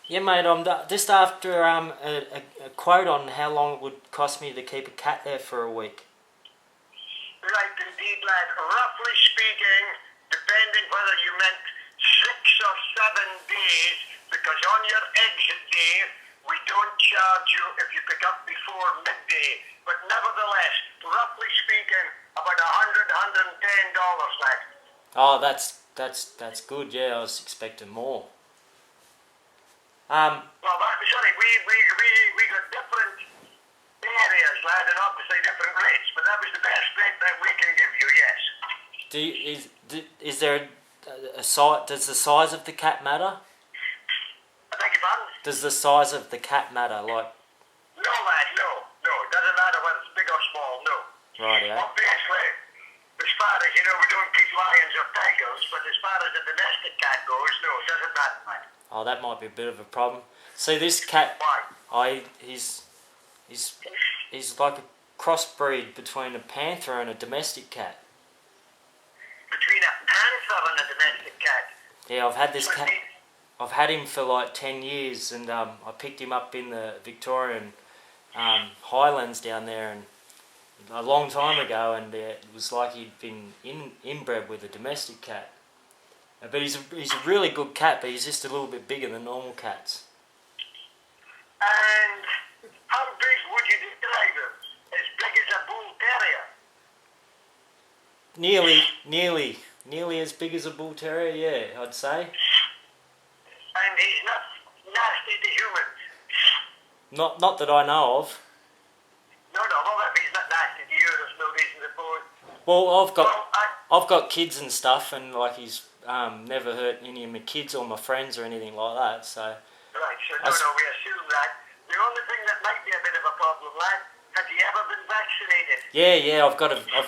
Yeah, mate, I'm just after a quote on how long it would cost me to keep a cat there for a week. Right, indeed, lad. Roughly speaking, depending whether you meant 6 or 7 days, because on your exit day, we don't charge you if you pick up before midday. But nevertheless, roughly speaking, about $110, lad. Oh, that's good. Yeah, I was expecting more. Well, sorry, we got different areas, lad, and obviously different rates, but that was the best rate that we can give you, yes. Is there a size? Does the size of the cat matter? I beg your pardon? Does the size of the cat matter? Like, No, lad, no. It doesn't matter whether it's big or small, no. right, yeah. Obviously, as far as, we don't keep lions or tigers, but as far as a domestic cat goes, no, it doesn't matter, lad. Oh, that might be a bit of a problem. See, this cat, Why? he's like a crossbreed between a panther and a domestic cat. Between a panther and a domestic cat? Yeah, I've had this cat. I've had him for like 10 years, and I picked him up in the Victorian Highlands down there, and a long time ago, and it was like he'd been inbred with a domestic cat. But he's a really good cat, but he's just a little bit bigger than normal cats. And how big would you describe him? As big as a bull terrier? Nearly as big as a bull terrier, yeah, I'd say. And he's not nasty to humans? Not that I know of. No, well, if he's not nasty to you, there's no reason to suppose. Well, I've got kids and stuff, and like he's never hurt any of my kids or my friends or anything like that. So. Right. So we assume that. The only thing that might be a bit of a problem, lad, has he ever been vaccinated? Yeah. I've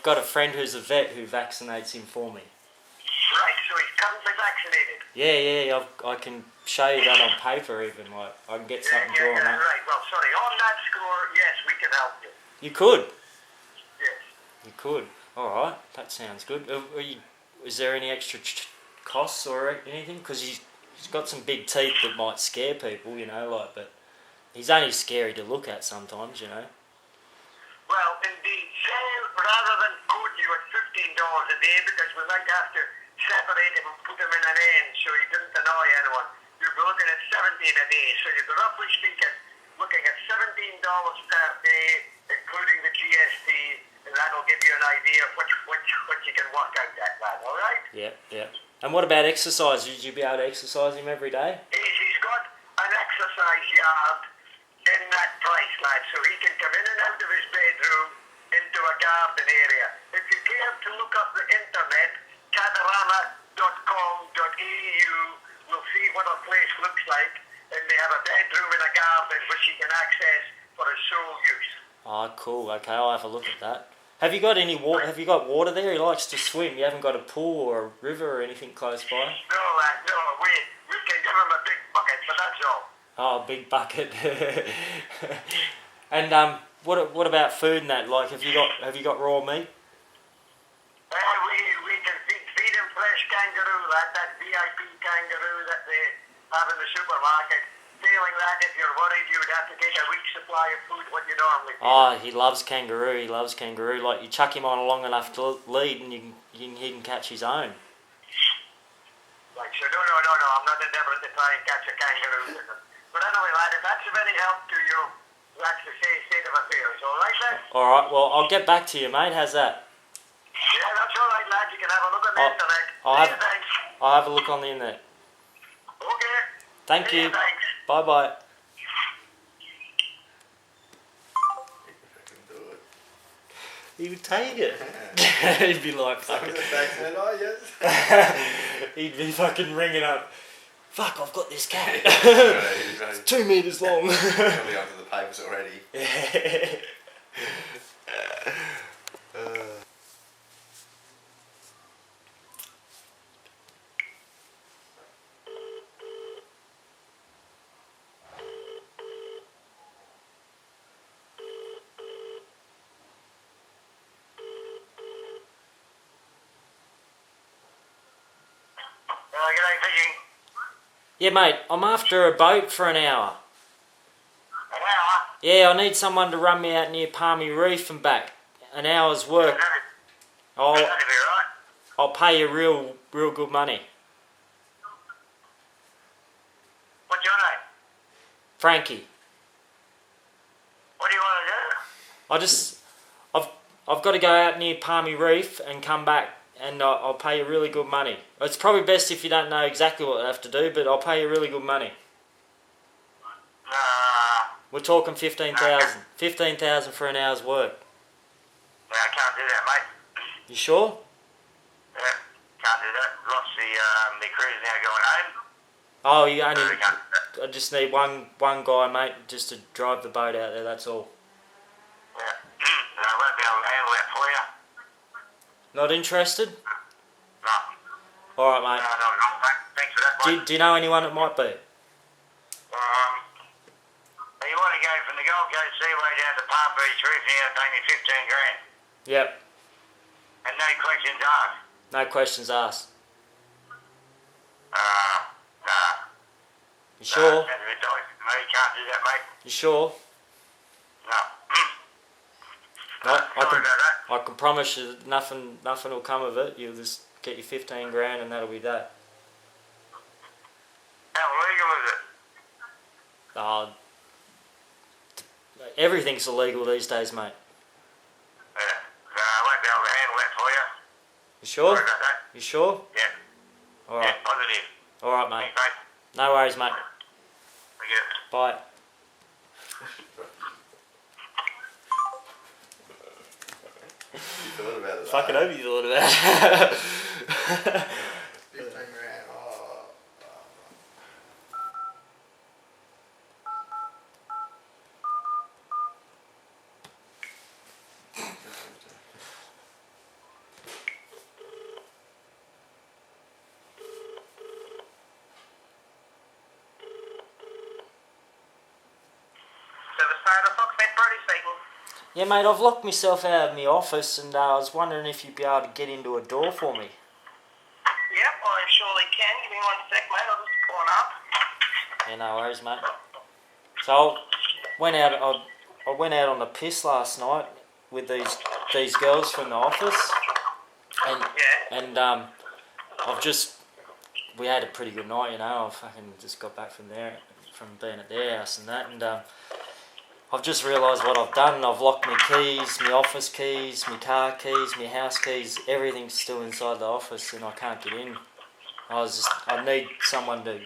got a friend who's a vet who vaccinates him for me. Right. So he's currently vaccinated. Yeah. I can show you that on paper even. Like I can get something drawn up. Right. Well, sorry. On that score, yes, we can help you. You could. Yes. You could. All right. That sounds good. Is there any extra costs or anything? Because he's got some big teeth that might scare people, but he's only scary to look at sometimes, Well, indeed. Say, rather than quote you at $15 a day, because we might have to separate him and put him in an end so he didn't annoy anyone, you'd be looking at $17 a day. So you'd be roughly speaking looking at $17 per day, including the GST, and that'll give you an idea of what you can work out that, lad, all right? Yeah. And what about exercise? Would you be able to exercise him every day? He's got an exercise yard in that price, lad, so he can come in and out of his bedroom into a garden area. If you care to look up the internet, catarama.com.au will see what a place looks like, and they have a bedroom in a garden which he can access for his sole use. Oh, cool. Okay, I'll have a look at that. Have you got any water? Have you got water there? He likes to swim. You haven't got a pool or a river or anything close by? No, lad, no. We can give him a big bucket, but that's all. Oh, big bucket. And what about food and that? Like, have you got raw meat? We can feed him fresh kangaroo, lad. That VIP kangaroo that they have in the supermarket. Failing that, if you're worried, you would have to take a week's supply of food what you normally feed. Oh, he loves kangaroo. Like, you chuck him on long enough to lead, and he can catch his own. Right, so no, I'm not endeavouring to try and catch a kangaroo with him. But anyway, lad, if that's of any help to you, that's the state of affairs, alright, lad? Alright, well, I'll get back to you, mate. How's that? Yeah, that's alright, lad. You can have a look on the internet. Thanks. I'll have a look on the internet. Okay. Thank you. Thanks. Bye-bye. He would take it. He'd be like fucking... He'd be fucking ringing up. Fuck, I've got this cat. It's 2 meters long. Probably under the papers already. Yeah, mate, I'm after a boat for an hour. An hour? Yeah, I need someone to run me out near Palmy Reef and back. An hour's work. That'll be right. I'll pay you real good money. What's your name? Frankie. What do you want to do? I've got to go out near Palmy Reef and come back, and I'll pay you really good money. It's probably best if you don't know exactly what I have to do, but I'll pay you really good money. We're talking 15,000. 15,000 for an hour's work. No, I can't do that, mate. You sure? Yeah, can't do that. Lost the crew's now going home. Oh, you only. I just need one guy, mate, just to drive the boat out there. That's all. Yeah. No, I won't be able to handle that for you. Not interested? No. All right, mate. No, thanks for that, mate. Do you know anyone that might be? You want to go from the Gold Coast Seaway down to Palm Beach Reef and you have to pay me 15 grand. Yep. And no questions asked. No questions asked. Nah. You sure? That's a bit dodgy. No, you can't do that, mate. You sure? No. No, Sorry about that. I can promise you that nothing will come of it. You'll just get your 15 grand and that'll be that. How legal is it? Everything's illegal these days, mate. Yeah. No, I won't be able to handle that for you. You sure? Sorry about that. You sure? Yeah. All right. Yeah, positive. All right, mate. Thanks, mate. No worries, mate. Thank you. Bye. You thought about it. Fucking hope you thought about it. 15 grand. Oh. Yeah, mate, I've locked myself out of my office and I was wondering if you'd be able to get into a door for me. Yep, I surely can. Give me 1 sec, mate. I'll just pull it up. Yeah, no worries, mate. So I went out on the piss last night with these girls from the office, and we had a pretty good night, you know. I fucking just got back from being at their house and that, and I've just realised what I've done. I've locked my keys, my office keys, my car keys, my house keys. Everything's still inside the office, and I can't get in. I need someone to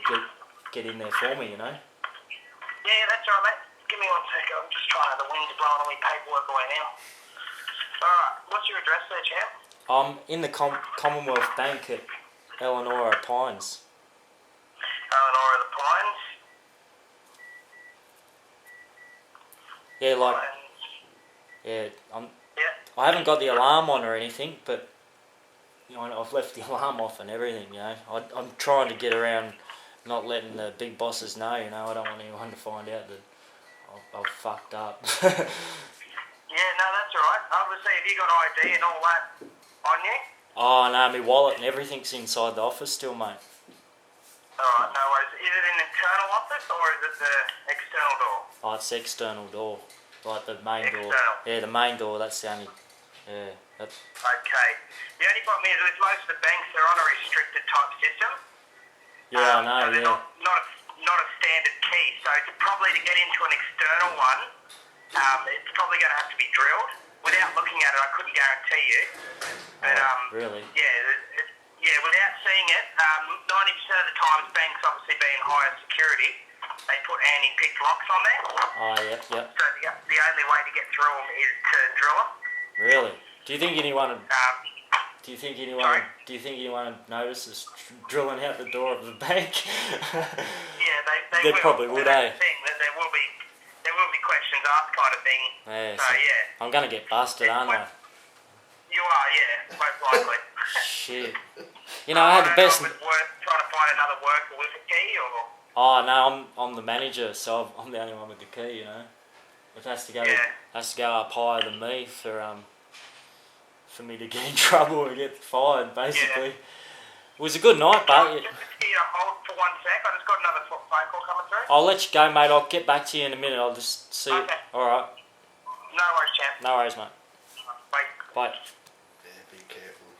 get in there for me, you know. Yeah, that's all right, mate. Give me 1 second. I'm just trying to. The wind's blowing all my paperwork away now. All right. What's your address there, champ? I'm in the Commonwealth Bank at Eleanor Pines. Eleanor of the Pines. Yeah, like, Pines. yeah, Yeah. I haven't got the alarm on or anything, but you know, I've left the alarm off and everything. You know, I'm trying to get around, not letting the big bosses know. You know, I don't want anyone to find out that I've fucked up. Yeah, no, that's all right. Obviously, have you got ID and all that on you? Oh no, my wallet and everything's inside the office still, mate. Alright, no worries. Is it an internal office or is it the external door? Oh, it's the external door, like the main door. External. Yeah, the main door. That's the only. Yeah. Okay. The only problem is with most of the banks, they're on a restricted type system. Yeah, I know. So they're Yeah. not a standard key. So probably to get into an external one, it's probably going to have to be drilled. Without looking at it, I couldn't guarantee you. But Really? Yeah, without seeing it, 90% of the times, banks obviously being higher security, they put anti-pick locks on there. Oh, yep. So the only way to get through them is to drill them. Really? Do you think anyone Sorry? notices drilling out the door of the bank? Yeah, they They will. probably would, That's eh? the thing, that there will be questions asked kind of thing. Yeah, So yeah, I'm gonna get busted, aren't I? you are, yeah, most likely. Shit. You know, I had the best. If it's worth trying to find another worker with a key, or Oh no, I'm the manager, so I'm the only one with the key. You know, it has to go up higher than me for me to get in trouble and get fired, basically. It was a good night, but Just hold for 1 sec. I just got another phone call coming through. I'll let you go, mate. I'll get back to you in a minute. I'll just see you. Okay. Alright. No worries, champ. No worries, mate. Bye. Bye. Yeah, be careful.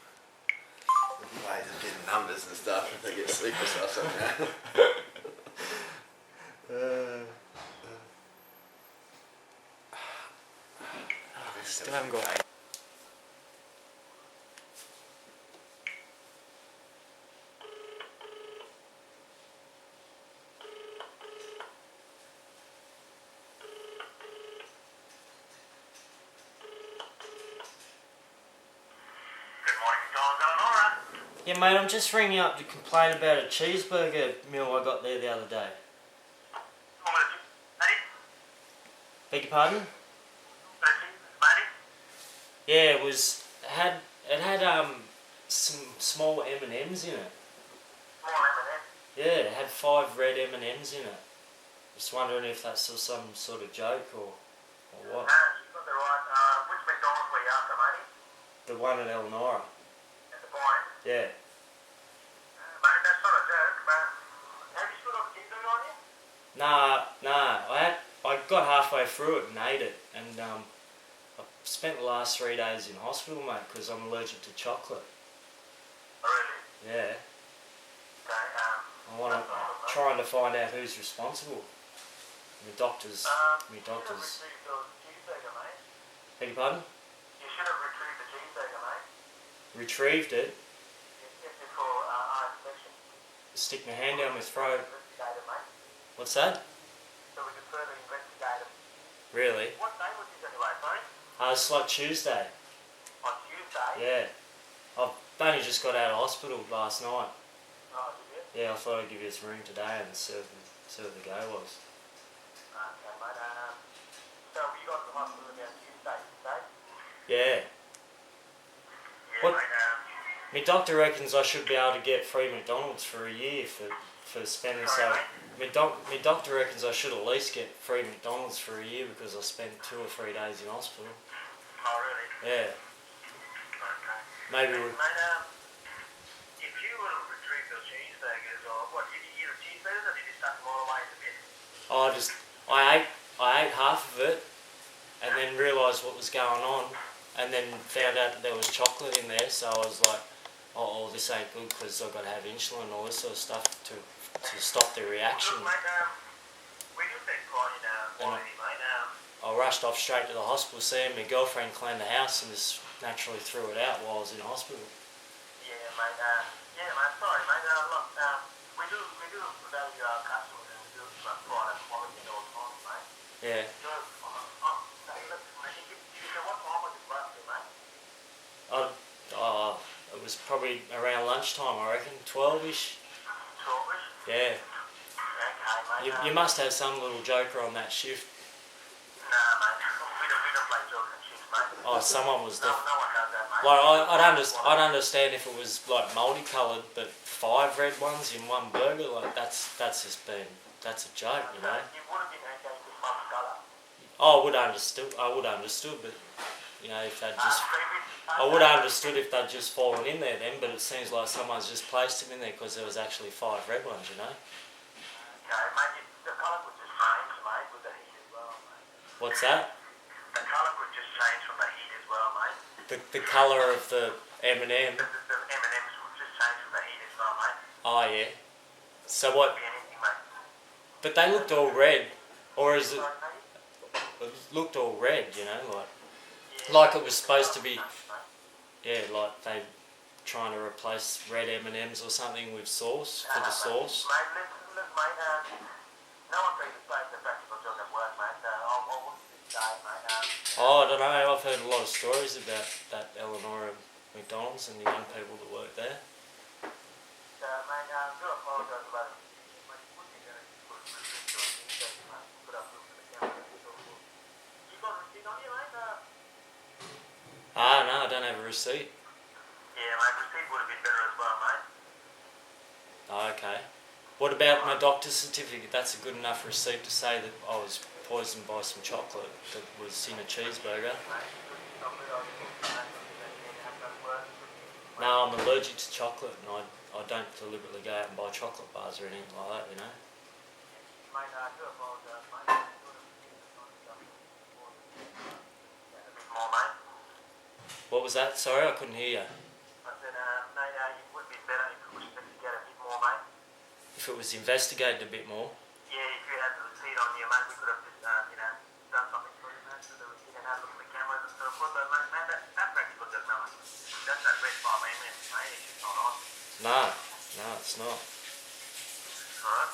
There's ways of getting numbers and stuff if they get sleepless or something. Still haven't got eight. Yeah, mate, I'm just ringing up to complain about a cheeseburger meal I got there the other day. Beg your pardon? Yeah, it had some small M&Ms in it. Yeah, it had 5 red M&Ms in it. Just wondering if that's some sort of joke or what. Which McDonald's were you after, matey? The one in Elnora. At the point? Yeah. Mate, that's not a joke, man. Have you still got the cheeseburger on you? Nah. I got halfway through it and ate it, and I spent the last 3 days in hospital, mate, because I'm allergic to chocolate. Oh, really? Yeah. Okay, I'm trying to find out who's responsible. My doctors. You should have retrieved the cheeseburger, mate. Beg your pardon? You should have retrieved the cheeseburger, mate. Retrieved it. Yes, for eye infection. Stick my hand down my throat. Investigate it, mate. What's that? So we can further investigate it. Really? What day was this anyway, sorry? It's like Tuesday. On Tuesday? Yeah. I've only just got out of hospital last night. Oh, did you? Yeah, I thought I'd give you this ring today and see what the go was. Okay, mate. So you got to the hospital about Tuesday, today? Yeah. Yeah, What? mate. My doctor reckons I should be able to get free McDonald's for a year for spending so. My doctor reckons I should at least get free McDonald's for a year because I spent 2 or 3 days in hospital. Oh, really? Yeah. Okay. Maybe we. Mate, if you would have retrieved those cheeseburgers, or what, did you eat the cheeseburgers or did you stuff them all away in the bin? I ate half of it, and then realised what was going on, and then found out that there was chocolate in there. So I was like, oh, this ain't good because I've got to have insulin and all this sort of stuff to stop the reaction. Look, mate, we do take pride in quality, mate. I rushed off straight to the hospital, seeing my girlfriend clean the house and just naturally threw it out while I was in hospital. Yeah, mate. Sorry, mate. Look, we do value our customers and we do pride on quality at all times, mate. Yeah. So, what time was it roughly, mate? It was probably around lunchtime, I reckon, 12ish. 12ish? Yeah. Okay, mate. You must have some little joker on that shift. Nah, mate. We don't play jokes and shit, mate. Oh, someone was No one does that, mate. Like I'd understand if it was like multicoloured, but 5 red ones in one burger, like that's a joke, you know. It would have been okay with one colour. Oh, I would have understood, but you know, if they'd just, I would have understood if they'd just fallen in there then. But it seems like someone's just placed them in there because there was actually 5 red ones, you know. Okay, mate. The colour could just change, mate, with the heat as well, mate. What's that? The colour could just change from the heat as well, mate. The colour of the M&M. The M&Ms would just change from the heat as well, mate. Oh yeah. So what? Could be anything, mate. But they looked all red, or is it? Sorry, mate? It looked all red, you know, Yeah. like it was supposed to be. Yeah, like they trying to replace red M&Ms or something with sauce for the sauce. Mate, look, mate, no one thinks it's a practical joke at work, mate. I wouldn't say, mate. Oh, I don't know. I've heard a lot of stories about that Eleanor McDonald's and the young people that work there. Mate, I do apologise about it. Mate, you wouldn't be going to put a receipt on the mate. Put up with the camera. You got a receipt on you, mate? Ah, no, I don't have a receipt. Yeah, mate, receipt would have been better as well, mate. Oh, okay. What about my doctor's certificate? That's a good enough receipt to say that I was poisoned by some chocolate that was in a cheeseburger. mate? No, I'm allergic to chocolate, and I don't deliberately go out and buy chocolate bars or anything like that, you know. Mate, I do apologise, mate. A bit more, mate. What was that? Sorry, I couldn't hear you. I said, mate, it would be better if it was investigate a bit more, mate. If it was investigated a bit more. Yeah, if you had the receipt on you, mate, we could have just, done something for you, mate, so that we can have a look at the cameras and so forth. But, mate, that's actually good, doesn't it? That's that red 5 mm, mate. It's just not on. No, it's not. Alright.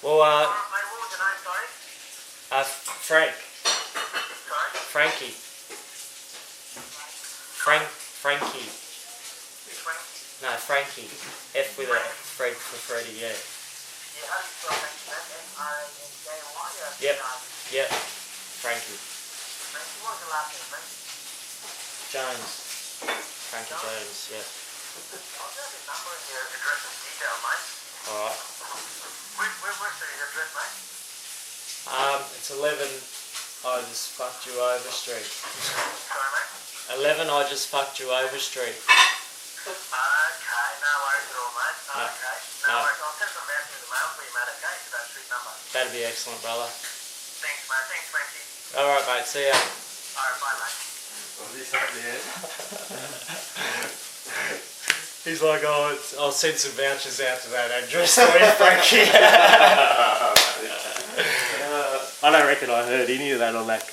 Well, Alright, mate, what was your name, sorry? Frank. Sorry? Frankie. Frankie. Frank? No, Frankie. F with a Fred for Freddy, yeah. Yeah, how do you spell Frankie, mate? F-R-A-N-K-Y or Yep. F-R-A-N-K-Y? Yep. Frankie. Frankie, what was your last name, mate? Jones. Frankie Jones, yeah. I'll grab your number and your address and detail, mate. Alright. Where's the address, mate? It's 11 I just fucked you over street. Sorry, mate? 11 I just fucked you over street. Okay, no worries at all, mate. No. Okay, No. no worries. I'll send some vouchers in the mail for you, mate, okay? To that street number. That'd be excellent, brother. Thanks, mate. Thanks, Frankie. Alright, mate. See ya. Alright, bye, mate. Was this at the end? He's like, oh, I'll send some vouchers out to that address for you, Frankie. I don't reckon I heard any of that on that.